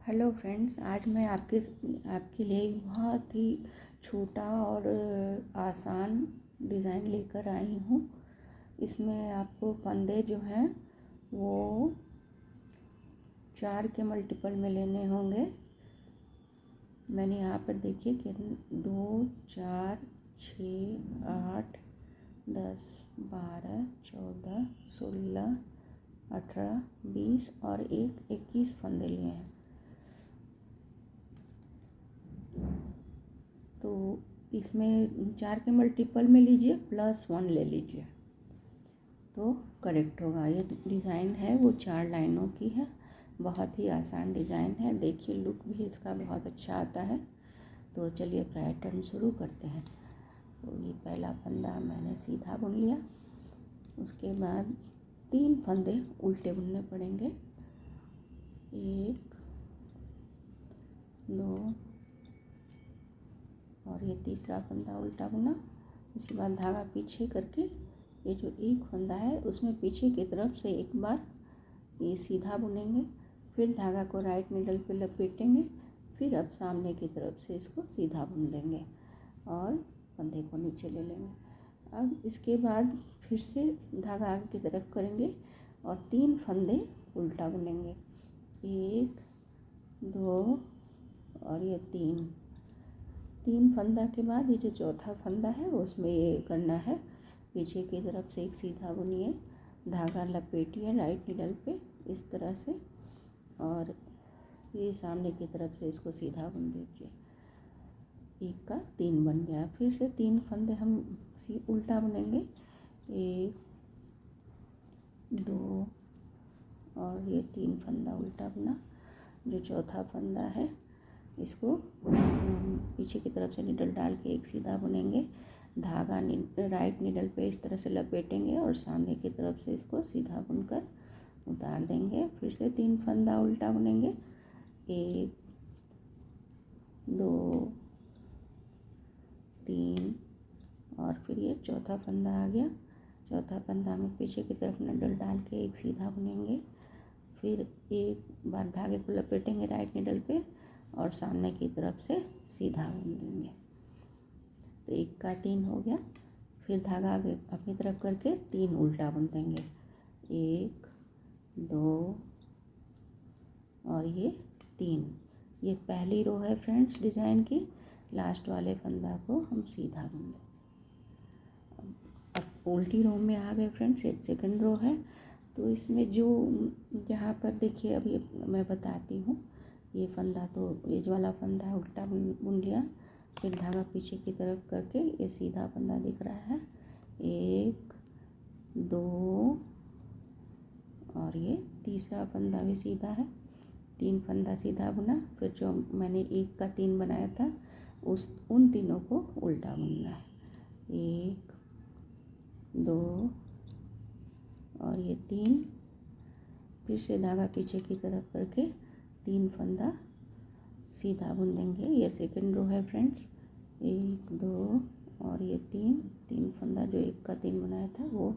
Hello friends, आज मैं आपके लिए एक बहुत ही छोटा और आसान डिज़ाइन लेकर आई हूँ। इसमें आपको फंदे जो हैं वो 4 के मल्टीपल में लेने होंगे। मैंने यहाँ पर देखिए कि 2, 4, 6, 8, 10, 12, 14, 16, 18, 20 और 21 फंदे लिए हैं। तो इसमें 4 के मल्टीपल में लीजिए +1 ले लीजिए तो करेक्ट होगा। ये डिज़ाइन है वो 4 लाइनों की है। बहुत ही आसान डिज़ाइन है। देखिए लुक भी इसका बहुत अच्छा आता है। तो चलिए पैटर्न शुरू करते हैं। तो ये पहला फंदा मैंने सीधा बुन लिया। उसके बाद 3 फंदे उल्टे बुनने पड़ेंगे। 1, 2 और ये तीसरा फंदा उल्टा बुना। उसके बाद धागा पीछे करके ये जो एक फंदा है उसमें पीछे की तरफ से एक बार ये सीधा बुनेंगे, फिर धागा को राइट निडल पे लपेटेंगे, फिर अब सामने की तरफ से इसको सीधा बुन देंगे और फंदे को नीचे ले लेंगे। अब इसके बाद फिर से धागा आगे की तरफ करेंगे और 3 फंदे उल्टा बुनेंगे। 1, 2 और ये 3 फंदा के बाद ये जो चौथा फंदा है उसमें ये करना है, पीछे की तरफ से एक सीधा बुनिए, धागा लपेटिए राइट निडल पे इस तरह से और ये सामने की तरफ से इसको सीधा बुन दीजिए। 1 का 3 बन गया। फिर से 3 फंदे हम उल्टा बुनेंगे। 1, 2 और ये 3 फंदा उल्टा बुना। जो चौथा फंदा है इसको पीछे की तरफ से निडल डाल के एक सीधा बुनेंगे, धागा राइट निडल पे इस तरह से लपेटेंगे और सामने की तरफ से इसको सीधा बुनकर उतार देंगे। फिर से 3 फंदा उल्टा बुनेंगे। 1, 2, 3 और फिर ये चौथा फंदा आ गया। चौथा फंदा में पीछे की तरफ निडल डाल के एक सीधा बुनेंगे, फिर एक बार धागे को लपेटेंगे राइट निडल पे और सामने की तरफ से सीधा बुन देंगे। तो 1 का 3 हो गया। फिर धागा आगे अपनी तरफ करके 3 उल्टा बुन देंगे। 1, 2 और ये 3। ये पहली रो है फ्रेंड्स डिज़ाइन की। लास्ट वाले फंदा को हम सीधा बुन देंगे। अब उल्टी रो में आ गए फ्रेंड्स। एक सेकंड रो है तो इसमें जो यहाँ पर देखिए अभी मैं बताती हूँ। ये फंदा तो ये वाला फंदा उल्टा बुन लिया, फिर धागा पीछे की तरफ करके ये सीधा फंदा दिख रहा है। 1, 2 और ये तीसरा फंदा भी सीधा है। 3 फंदा सीधा बुना, फिर जो मैंने 1 का 3 बनाया था उन तीनों को उल्टा बुनना है। 1, 2 और ये 3। फिर से धागा पीछे की तरफ करके 3 फंदा सीधा बुन देंगे। ये सेकंड रो है फ्रेंड्स। 1, 2 और ये 3 फंदा जो 1 का 3 बनाया था वो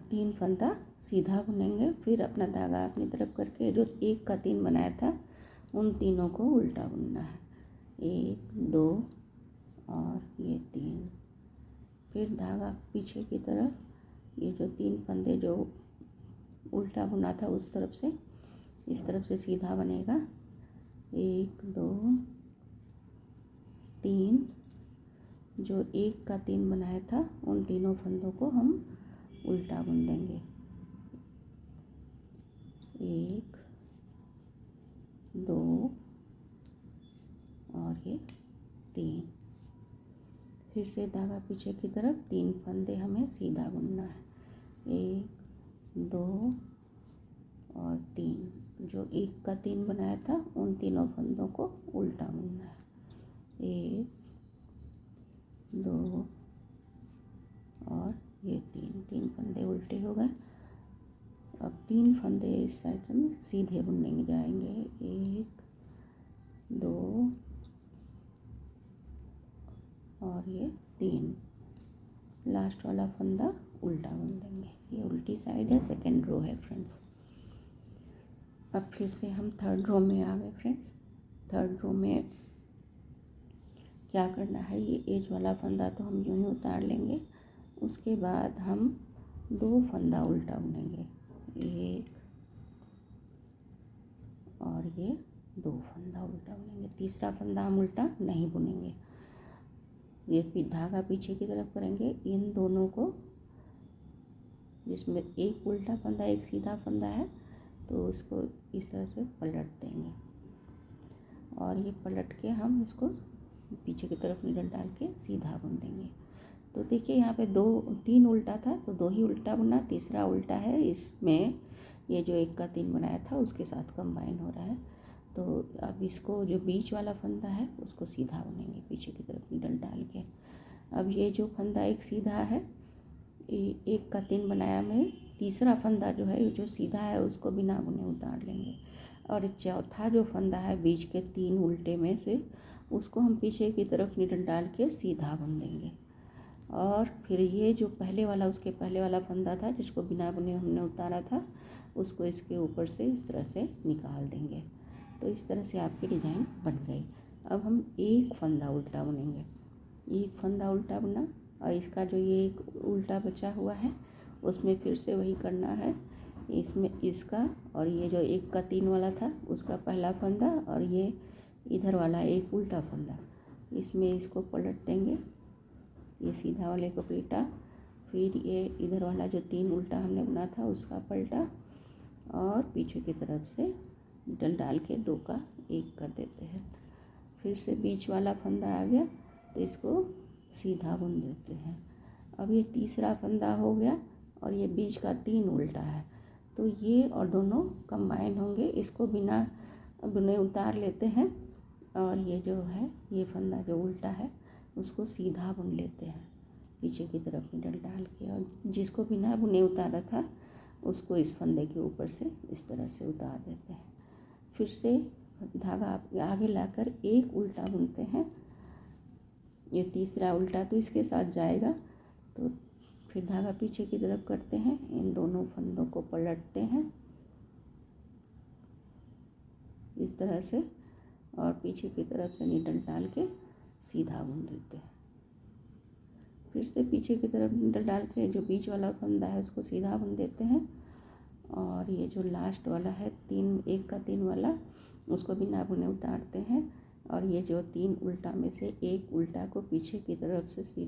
3 फंदा सीधा बुनेंगे, फिर अपना धागा अपनी तरफ करके जो 1 का 3 बनाया था उन तीनों को उल्टा बुनना है। 1, 2 और ये 3। फिर धागा पीछे की तरफ ये जो 3 फंदे जो उल्टा बुना था उस तरफ से इस तरफ से सीधा बनेगा। 1, 2, 3 जो 1 का 3 बनाया था उन तीनों फंदों को हम उल्टा बुन देंगे। 1, 2 और ये 3। फिर से धागा पीछे की तरफ 3 फंदे हमें सीधा बुनना है। 1, 2 और 3 जो 1 का 3 बनाया था उन तीनों फंदों को उल्टा बुनना है। 1, 2 और ये 3 फंदे उल्टे हो गए। अब 3 फंदे इस साइड में सीधे बुनने जाएंगे। 1, 2 और ये 3। लास्ट वाला फंदा उल्टा बुन देंगे। ये उल्टी साइड है, सेकंड रो है फ्रेंड्स। अब फिर से हम थर्ड रो में आ गए फ्रेंड्स। थर्ड रो में क्या करना है, ये एज वाला फंदा तो हम यूँ ही उतार लेंगे। उसके बाद हम 2 फंदा उल्टा बुनेंगे, एक और ये 2 फंदा उल्टा बुनेंगे। तीसरा फंदा हम उल्टा नहीं बुनेंगे, ये फिर धागा पीछे की तरफ करेंगे। इन दोनों को, जिसमें एक उल्टा फंदा एक सीधा फंदा है, तो इसको इस तरह से पलट देंगे और ये पलट के हम इसको पीछे की तरफ नीडल डाल के सीधा बुन देंगे। तो देखिए यहाँ पे 3 उल्टा था तो 2 ही उल्टा बुना, तीसरा उल्टा है, इसमें ये जो 1 का 3 बनाया था उसके साथ कंबाइन हो रहा है। तो अब इसको जो बीच वाला फंदा है उसको सीधा बुनेंगे पीछे की तरफ नीडल डाल के। अब ये जो फंदा एक सीधा है, 1 का 3 बनाया में तीसरा फंदा जो है जो सीधा है उसको बिना बुने उतार लेंगे, और चौथा जो फंदा है बीच के 3 उल्टे में से उसको हम पीछे की तरफ नीडल डाल के सीधा बुन देंगे। और फिर ये जो पहले वाला, उसके पहले वाला फंदा था जिसको बिना बुने हमने उतारा था, उसको इसके ऊपर से इस तरह से निकाल देंगे। तो इस तरह से आपकी डिज़ाइन बन गई। अब हम 1 फंदा उल्टा बुनेंगे, 1 फंदा उल्टा बुना, और इसका जो ये एक उल्टा बचा हुआ है उसमें फिर से वही करना है। इसमें इसका और ये जो 1 का 3 वाला था उसका पहला फंदा और ये इधर वाला एक उल्टा फंदा, इसमें इसको पलट देंगे, ये सीधा वाले को पलटा, फिर ये इधर वाला जो 3 उल्टा हमने बुना था उसका पलटा, और पीछे की तरफ से नीडल डाल के 2 का 1 कर देते हैं। फिर से बीच वाला फंदा आ गया तो इसको सीधा बुन देते हैं। अब ये तीसरा फंदा हो गया और ये बीच का 3 उल्टा है, तो ये और दोनों कंबाइन होंगे, इसको बिना बुने उतार लेते हैं, और ये जो है ये फंदा जो उल्टा है उसको सीधा बुन लेते हैं पीछे की तरफ नीडल डाल के, और जिसको बिना बुने उतारा था उसको इस फंदे के ऊपर से इस तरह से उतार देते हैं। फिर से धागा आगे लाकर 1 उल्टा बुनते हैं, ये तीसरा उल्टा तो इसके साथ जाएगा, तो फिर धागा पीछे की तरफ करते हैं, इन दोनों फंदों को पलटते हैं इस तरह से, और पीछे की तरफ से नीडल डाल के सीधा बुन देते हैं। फिर से पीछे की तरफ नीडल डाल के जो बीच वाला फंदा है उसको सीधा बुन देते हैं, और ये जो लास्ट वाला है 1 का 3 वाला उसको बिना बुने उतारते हैं, और ये जो 3 उल्टा में से 1 उल्टा को पीछे की तरफ से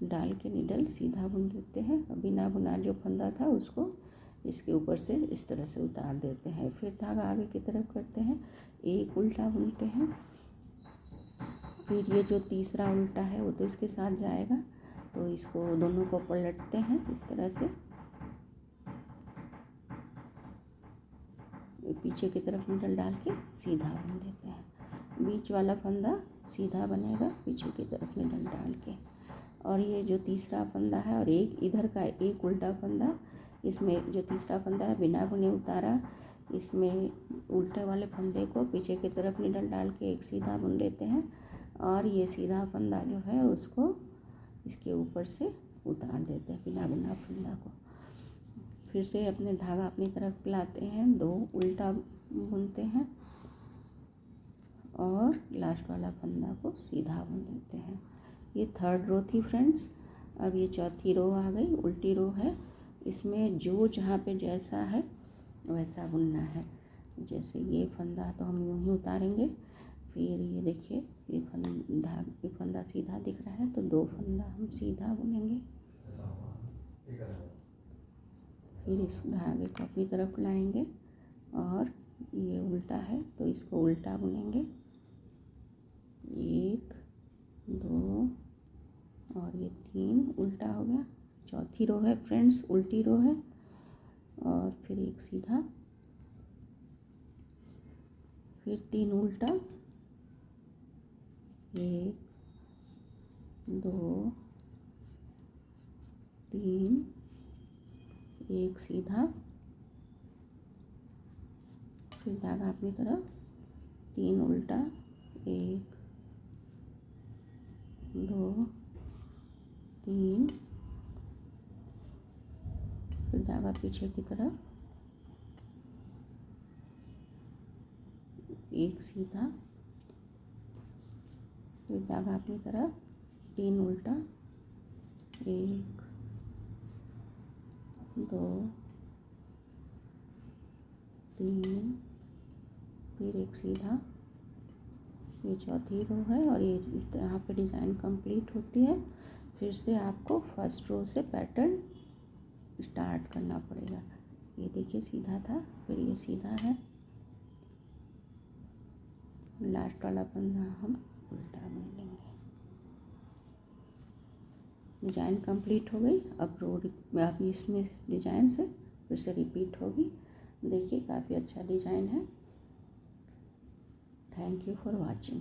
डाल के नीडल सीधा बुन देते हैं, और बिना बुना जो फंदा था उसको इसके ऊपर से इस तरह से उतार देते हैं। फिर धागा आगे की तरफ करते हैं, 1 उल्टा बुनते हैं, फिर ये जो तीसरा उल्टा है वो तो इसके साथ जाएगा, तो इसको दोनों को पलटते हैं इस तरह से, पीछे की तरफ नीडल डाल के सीधा बुन देते हैं। बीच वाला फंदा सीधा बनेगा पीछे की तरफ नीडल डाल के, और ये जो तीसरा फंदा है और एक इधर का 1 उल्टा फंदा, इसमें जो तीसरा फंदा है बिना बुने उतारा, इसमें उल्टे वाले फंदे को पीछे की तरफ नीडल डाल के एक सीधा बुन लेते हैं, और ये सीधा फंदा जो है उसको इसके ऊपर से उतार देते हैं बिना बुना फंदा को। फिर से अपने धागा अपनी तरफ लाते हैं, 2 उल्टा बुनते हैं और लास्ट वाला फंदा को सीधा बुन देते हैं। ये थर्ड रो थी फ्रेंड्स। अब ये चौथी रो आ गई, उल्टी रो है, इसमें जो जहाँ पे जैसा है वैसा बुनना है। जैसे ये फंदा तो हम यूँ ही उतारेंगे, फिर ये देखिए ये फंदा सीधा दिख रहा है तो 2 फंदा हम सीधा बुनेंगे, फिर इस धागे को अपनी तरफ लाएंगे, और ये उल्टा है तो इसको उल्टा बुनेंगे, 1 2 और ये 3 उल्टा हो गया। चौथी रो है फ्रेंड्स, उल्टी रो है, और फिर एक सीधा, फिर 3 उल्टा, 1 2 3, एक सीधा, फिर धागा अपनी तरफ, 3 उल्टा, 1 2 3, फिर धागा पीछे की तरफ, एक सीधा, फिर धागा अपनी तरफ, 3 उल्टा, 1 2 3, फिर एक सीधा, ये चौथी रो है और ये इस तरह पे डिज़ाइन कंप्लीट होती है। फिर से आपको फर्स्ट रो से पैटर्न स्टार्ट करना पड़ेगा। ये देखिए सीधा था, फिर ये सीधा है, लास्ट वाला फंदा हम उल्टा बुन लेंगे। डिज़ाइन कंप्लीट हो गई। अब रो आप इसमें डिज़ाइन से फिर से रिपीट होगी। देखिए काफ़ी अच्छा डिज़ाइन है। Thank you for watching.